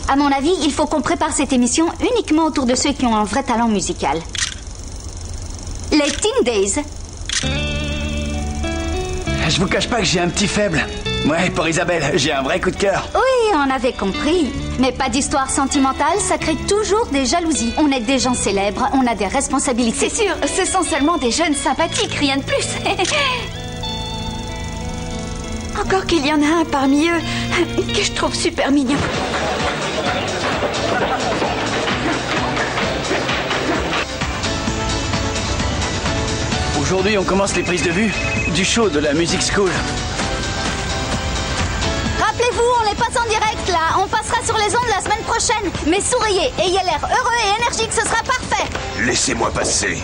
À mon avis, il faut qu'on prépare cette émission uniquement autour de ceux qui ont un vrai talent musical. Les Teen Days. Je vous cache pas que j'ai un petit faible. Ouais, pour Isabelle, j'ai un vrai coup de cœur. Oui, on avait compris. Mais pas d'histoire sentimentale, ça crée toujours des jalousies. On est des gens célèbres, on a des responsabilités. C'est sûr, ce sont seulement des jeunes sympathiques, rien de plus. Encore qu'il y en a un parmi eux que je trouve super mignon. Aujourd'hui, on commence les prises de vue du show de la Music School. Rappelez-vous, on n'est pas en direct là. On passera sur les ondes la semaine prochaine. Mais souriez, ayez l'air heureux et énergique, ce sera parfait. Laissez-moi passer.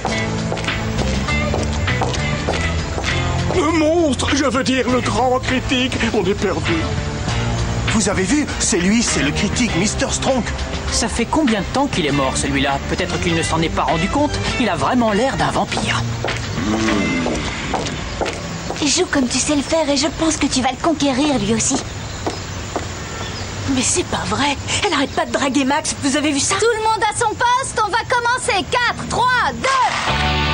Le monstre, je veux dire le grand critique. On est perdu. Vous avez vu? C'est lui, c'est le critique, Mr. Strong. Ça fait combien de temps qu'il est mort, celui-là? Peut-être qu'il ne s'en est pas rendu compte. Il a vraiment l'air d'un vampire. Joue comme tu sais le faire et je pense que tu vas le conquérir lui aussi. Mais c'est pas vrai. Elle arrête pas de draguer Max. Vous avez vu ça? Tout le monde à son poste, on va commencer. 4, 3, 2...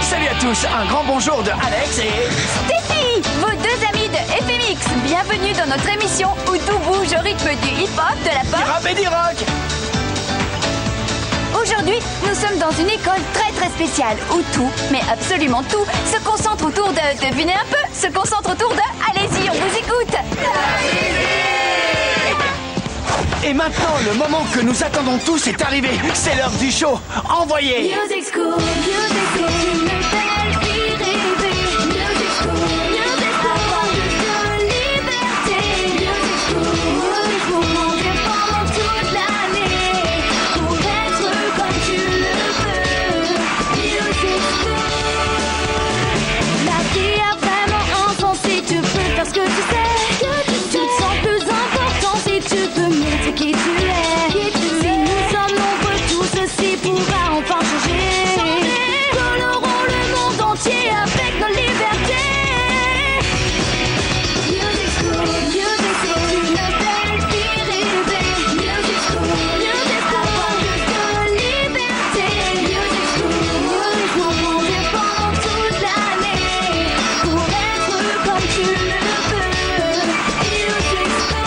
Salut à tous, un grand bonjour de Alex et... Stéphie, vos deux amis de FMX. Bienvenue dans notre émission où tout bouge au rythme du hip-hop, de la pop. Du rap et du rock. Aujourd'hui, nous sommes dans une école très très spéciale où tout, mais absolument tout, se concentre autour de... Devinez un peu, se concentre autour de... Allez-y, on vous écoute. Et maintenant, le moment que nous attendons tous est arrivé. C'est l'heure du show. Envoyez. Music School, une belle vie rêvée. Music School, avoir plus de liberté. Music School, moment pendant toute l'année pour être comme tu le veux. Music School, la vie a vraiment un sens si tu peux faire ce que tu sais. Tu te sens plus important si tu peux montrer qui tu es. Si nous sommes nombreux, tout ceci pourra enfin changer. Colorons le monde entier avec nos libertés. Music School, une belle vie rêvée. Music School, avoir plus de liberté. Music School, moment pendant toute l'année pour être comme tu le veux. Music School.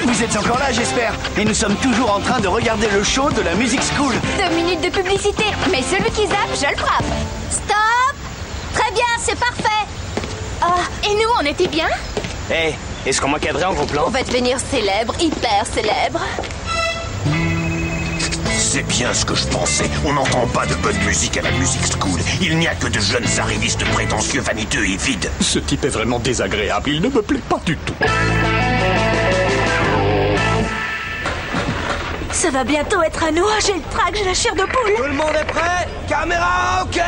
Vous êtes encore là, j'espère. Et nous sommes toujours en train de regarder le show de la Music School. 2 minutes de publicité, mais celui qui zappe, je le frappe. Stop. Très bien, c'est parfait. Ah, et nous, on était bien? Hé, est-ce qu'on m'encadrait en gros plan? On va devenir célèbre, hyper célèbre. C'est bien ce que je pensais. On n'entend pas de bonne musique à la Music School. Il n'y a que de jeunes arrivistes prétentieux, vaniteux et vides. Ce type est vraiment désagréable. Il ne me plaît pas du tout. Ça va bientôt être à nous. J'ai le trac, j'ai la chair de poule. Tout le monde est prêt? Caméra, ok!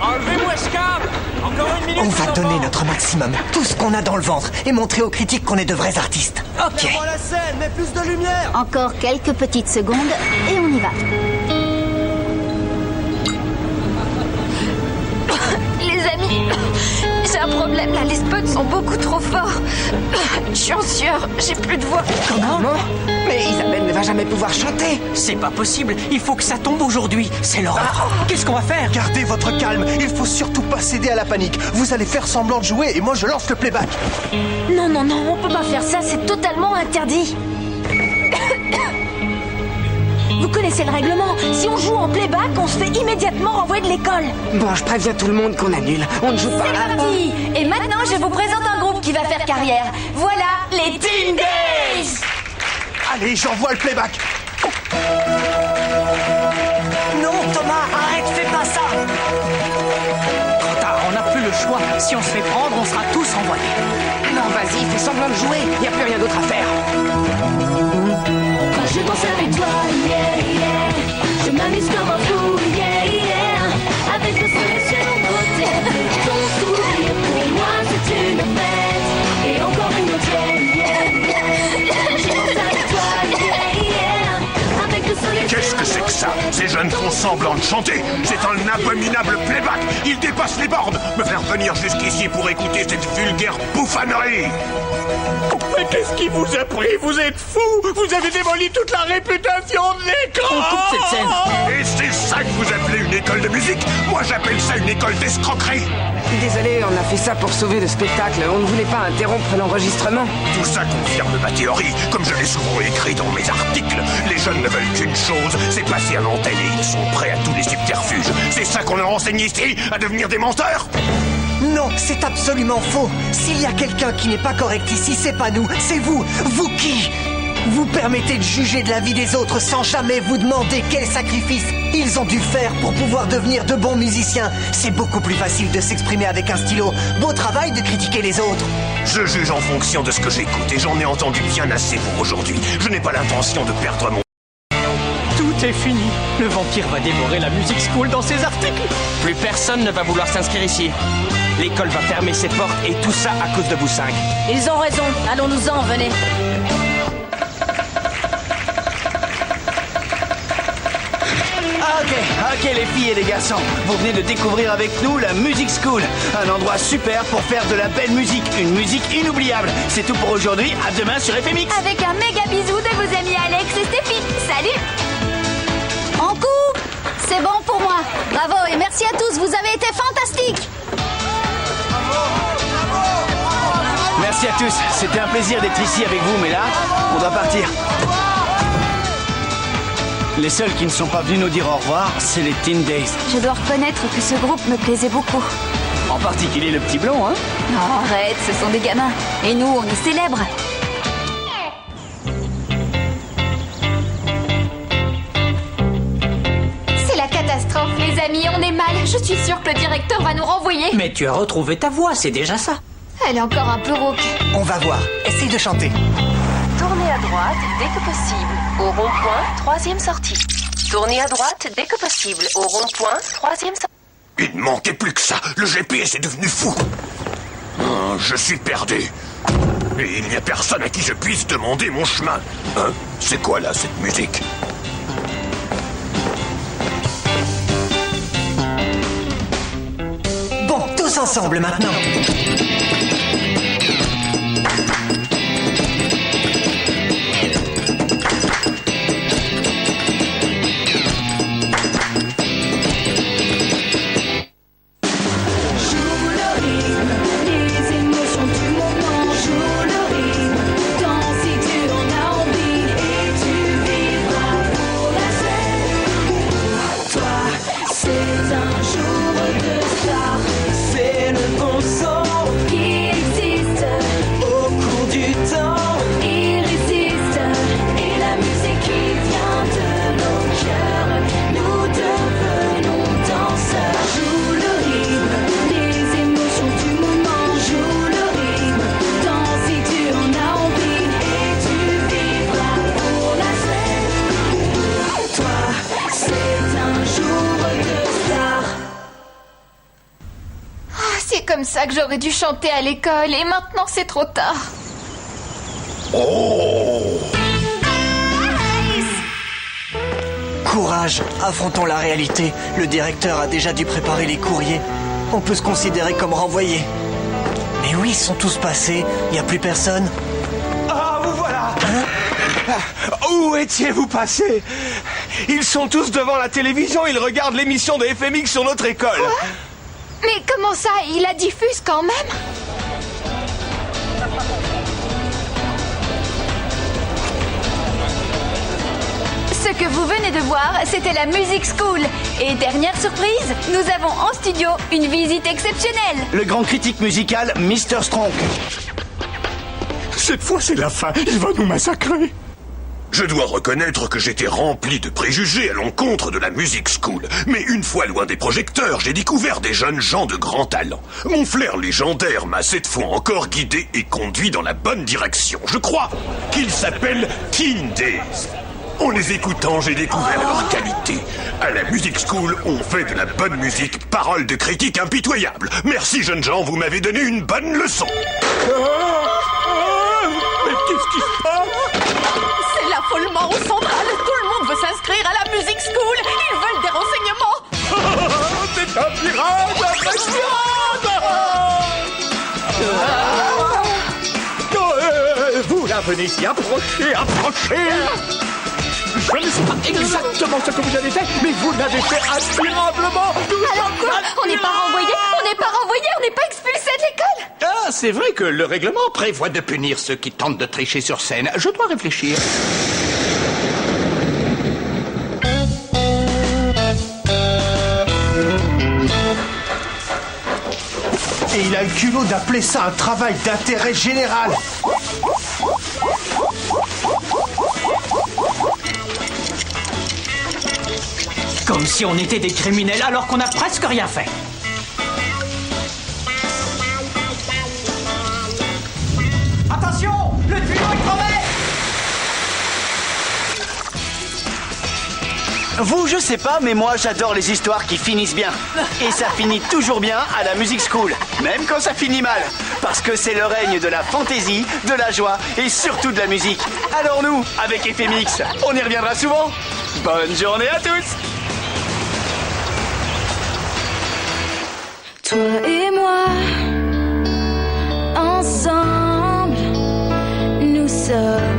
Enlevez-moi ce câble! Encore une minute! On va donner notre maximum, tout ce qu'on a dans le ventre, et montrer aux critiques qu'on est de vrais artistes. Ok. Prends la scène, mets plus de lumière! Encore quelques petites secondes et on y va. Les amis, j'ai un problème là, les spots sont beaucoup trop forts. Je suis en sueur, j'ai plus de voix. Comment? Mais Isabelle ne va jamais pouvoir chanter. C'est pas possible. Il faut que ça tombe aujourd'hui. C'est l'horreur. Qu'est-ce qu'on va faire? Gardez votre calme. Il faut surtout pas céder à la panique. Vous allez faire semblant de jouer et moi je lance le playback. Non, non, non, on peut pas faire ça, c'est totalement interdit. Vous connaissez le règlement. Si on joue en playback, on se fait immédiatement renvoyer de l'école. Bon, je préviens tout le monde qu'on annule. On ne joue pas. C'est parti. Et maintenant, je vous présente un groupe qui va faire carrière. Voilà, les Teen Days. Allez, j'envoie le playback. Non, Thomas, arrête, fais pas ça. Trop tard, on n'a plus le choix. Si on se fait prendre, on sera tous envoyés. Non, vas-y, fais semblant de jouer. Il n'y a plus rien d'autre à faire. Quand je pense avec toi, yeah, yeah. Je m'amuse comme un fou, yeah, yeah. Avec le soleil sur mon côté. Ton sourire pour moi c'est une fête. Et encore une autre, yeah, yeah. Quand je pense avec toi, yeah, yeah. Avec le soleil Qu'est-ce sur que mon c'est que ça? côté. Ces jeunes font semblant de chanter. C'est un abominable playback. Ils dépassent les bornes. Me faire venir jusqu'ici pour écouter cette vulgaire bouffonnerie. Mais qu'est-ce qui vous a pris? Vous êtes fou! Vous avez démoli toute la réputation de l'école! On coupe cette scène. Et c'est ça que vous appelez une école de musique? Moi, j'appelle ça une école d'escroquerie. Désolé, on a fait ça pour sauver le spectacle. On ne voulait pas interrompre l'enregistrement. Tout ça confirme ma théorie, comme je l'ai souvent écrit dans mes articles. Les jeunes ne veulent qu'une chose, c'est passer à l'antenne et ils sont prêts à tous les subterfuges. C'est ça qu'on leur enseigne ici, à devenir des menteurs? Non, c'est absolument faux. S'il y a quelqu'un qui n'est pas correct ici, c'est pas nous, c'est vous. Vous qui vous permettez de juger de la vie des autres sans jamais vous demander quels sacrifices ils ont dû faire pour pouvoir devenir de bons musiciens. C'est beaucoup plus facile de s'exprimer avec un stylo. Beau travail de critiquer les autres. Je juge en fonction de ce que j'écoute et j'en ai entendu bien assez pour aujourd'hui. Je n'ai pas l'intention de perdre mon... Tout est fini. Le vampire va dévorer la music school dans ses articles. Plus personne ne va vouloir s'inscrire ici. L'école va fermer ses portes et tout ça à cause de vous 5. Ils ont raison. Allons-nous-en, venez. Ok les filles et les garçons, vous venez de découvrir avec nous la Music School. Un endroit super pour faire de la belle musique, une musique inoubliable. C'est tout pour aujourd'hui, à demain sur FMX. Avec un méga bisou de vos amis Alex et Stéphie. Salut! En coupe! C'est bon pour moi. Bravo et merci à tous, vous avez été fantastiques. Merci à tous, c'était un plaisir d'être ici avec vous, mais là, on doit partir. Les seuls qui ne sont pas venus nous dire au revoir, c'est les Teen Days. Je dois reconnaître que ce groupe me plaisait beaucoup. En particulier le petit blond, hein? Oh, arrête, ce sont des gamins. Et nous, on est célèbres. C'est la catastrophe, les amis, on est mal. Je suis sûre que le directeur va nous renvoyer. Mais tu as retrouvé ta voix, c'est déjà ça. Elle est encore un peu rauque. On va voir. Essaye de chanter. Tournez à droite dès que possible. Au rond-point, 3e sortie. Tournez à droite dès que possible. Au rond-point, 3e sortie. Il ne manquait plus que ça. Le GPS est devenu fou. Je suis perdu. Et il n'y a personne à qui je puisse demander mon chemin. Hein? C'est quoi là, cette musique? Bon, tous ensemble maintenant. Comme ça que j'aurais dû chanter à l'école et maintenant c'est trop tard. Courage, affrontons la réalité. Le directeur a déjà dû préparer les courriers. On peut se considérer comme renvoyé. Mais oui, ils sont tous passés. Il n'y a plus personne. Ah, vous voilà! Où étiez-vous passés? Ils sont tous devant la télévision, ils regardent l'émission de FMX sur notre école. Quoi? Mais comment ça? Il la diffuse quand même? Ce que vous venez de voir, c'était la Music School. Et dernière surprise, nous avons en studio une visite exceptionnelle. Le grand critique musical, Mr. Strong. Cette fois, c'est la fin. Il va nous massacrer. Je dois reconnaître que j'étais rempli de préjugés à l'encontre de la Music School. Mais une fois loin des projecteurs, j'ai découvert des jeunes gens de grand talent. Mon flair légendaire m'a cette fois encore guidé et conduit dans la bonne direction. Je crois qu'ils s'appellent Teen Days. En les écoutant, j'ai découvert leur qualité. À la Music School, on fait de la bonne musique, parole de critique impitoyable. Merci jeunes gens, vous m'avez donné une bonne leçon. Mais qu'est-ce qui se passe? C'est l'affolement au central. Tout le monde veut s'inscrire à la Music School. venez ici, approchez, approchez. Je ne sais pas exactement ce que vous avez fait, mais vous l'avez fait admirablement. Alors quoi? On n'est pas renvoyé, on n'est pas renvoyé, on n'est pas expulsé de l'école. Ah, c'est vrai que le règlement prévoit de punir ceux qui tentent de tricher sur scène. Je dois réfléchir. Et il a le culot d'appeler ça un travail d'intérêt général. Comme si on était des criminels alors qu'on n'a presque rien fait. Attention, le tuyau est crevé. Vous, je sais pas, mais moi j'adore les histoires qui finissent bien. Et ça finit toujours bien à la Music School, même quand ça finit mal. Parce que c'est le règne de la fantaisie, de la joie et surtout de la musique. Alors nous, avec FMX, on y reviendra souvent. Bonne journée à tous. Toi et moi, ensemble, nous sommes